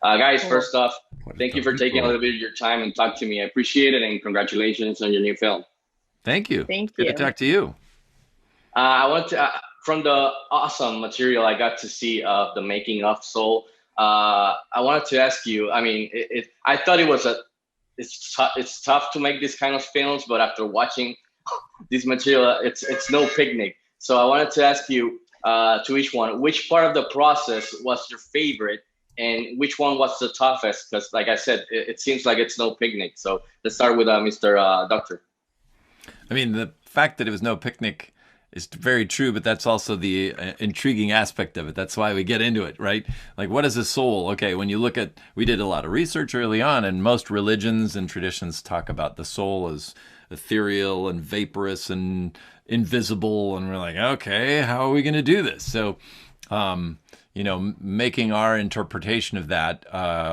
Guys, Cool. first off, What a thank you for taking a topical. little bit of your time and talk to me. I appreciate it, and congratulations on your new film. Thank you. It's Thank good to you. talk to you. I want to, from the awesome material I got to see of the making of Soul. I wanted to ask you. I mean, I thought it's tough to make this kind of films, but after watching this material, it's no picnic. So I wanted to ask you, to each one, which part of the process was your favorite, and which one was the toughest? Because, like I said, it seems like it's no picnic. So let's start with Mr. Doctor. I mean, the fact that it was no picnic is very true, but that's also the intriguing aspect of it. That's why we get into it, right? Like, what is a soul? Okay, when you look at, we did a lot of research early on, and most religions and traditions talk about the soul as ethereal and vaporous and invisible. And we're like, okay, how are we going to do this? So, making our interpretation of that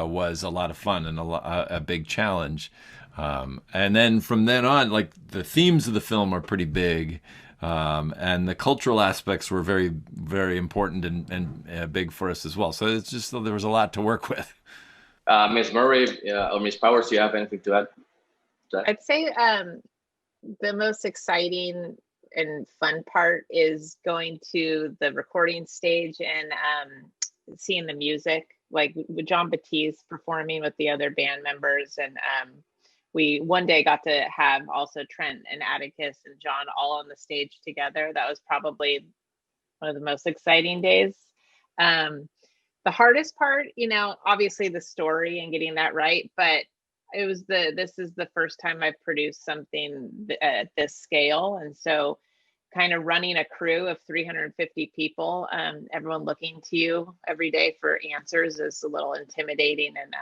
was a lot of fun and a big challenge. And then from then on, like the themes of the film are pretty big, and the cultural aspects were very, very important and big for us as well. So it's just there was a lot to work with. Miss Murray or Miss Powers, do you have anything to add to that? I'd say the most exciting and fun part is going to the recording stage and seeing the music, like with John Batiste performing with the other band members. And we one day got to have also Trent and Atticus and John all on the stage together. That was probably one of the most exciting days. The hardest part, obviously the story and getting that right, but this is the first time I've produced something at this scale. And so kind of running a crew of 350 people, everyone looking to you every day for answers is a little intimidating. And,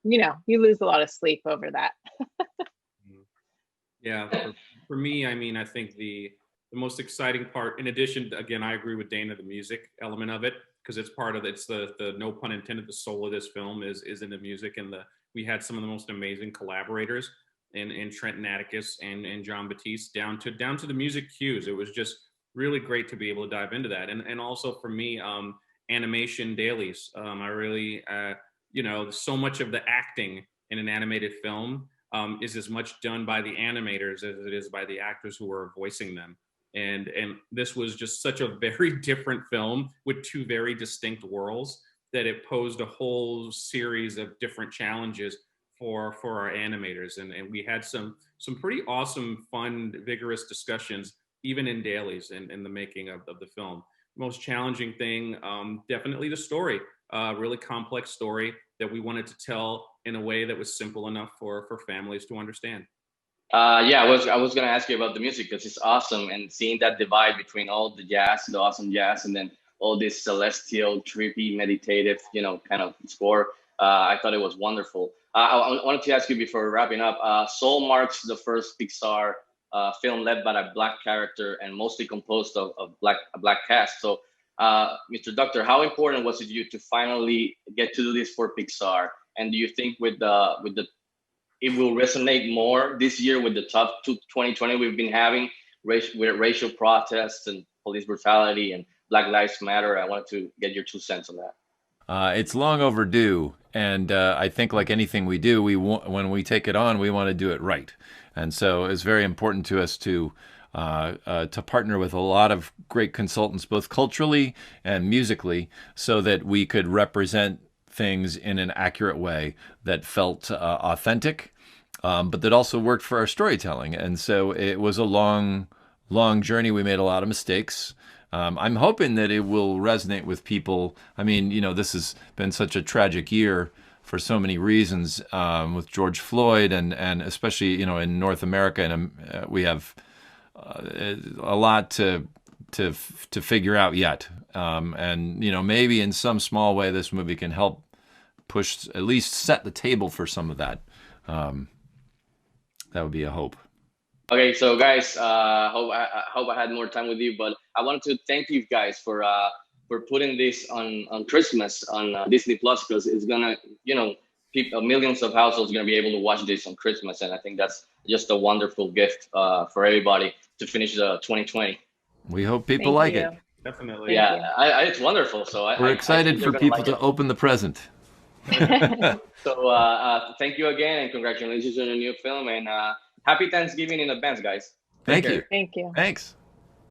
you lose a lot of sleep over that. Yeah, for me, I mean, I think the most exciting part, in addition, again, I agree with Dana, the music element of it, because it's part of it's the no pun intended, the soul of this film is in the music, and we had some of the most amazing collaborators in Trent and Atticus and John Batiste down to the music cues. It was just really great to be able to dive into that, and also for me, animation dailies. I really so much of the acting in an animated film is as much done by the animators as it is by the actors who are voicing them. And this was just such a very different film with two very distinct worlds that it posed a whole series of different challenges for our animators. And we had some pretty awesome, fun, vigorous discussions, even in dailies in the making of the film. Most challenging thing, definitely the story. Really complex story that we wanted to tell in a way that was simple enough for families to understand. Yeah, I was gonna ask you about the music because it's awesome, and seeing that divide between all the awesome jazz, and then all this celestial, trippy, meditative, kind of score. I thought it was wonderful. I wanted to ask you before wrapping up. Soul marks the first Pixar film led by a black character and mostly composed of a black cast. So, Mr. Doctor, how important was it to you to finally get to do this for Pixar? And do you think with the it will resonate more this year with the tough 2020 we've been having, with racial protests and police brutality and Black Lives Matter? I wanted to get your 2 cents on that. It's long overdue, and I think like anything we do, when we take it on, we want to do it right, and so it's very important to us to partner with a lot of great consultants, both culturally and musically, so that we could represent things in an accurate way that felt authentic, but that also worked for our storytelling. And so it was a long, long journey. We made a lot of mistakes. I'm hoping that it will resonate with people. I mean, this has been such a tragic year for so many reasons, with George Floyd, and especially, in North America, and we have a lot to figure out yet. And maybe in some small way, this movie can help push, at least set the table for some of that. That would be a hope. Okay, so guys, hope I had more time with you, but I wanted to thank you guys for putting this on Christmas on Disney Plus, because it's gonna, millions of households gonna be able to watch this on Christmas, and I think that's just a wonderful gift for everybody to finish the 2020. We hope people Thank like you. it. Definitely. Thank Yeah, you. it's wonderful. So We're I think excited they're for gonna people like to it. open the present. So thank you again, and congratulations on your new film, and happy Thanksgiving in advance, guys. Take Thank care. you. Thank you. Thanks.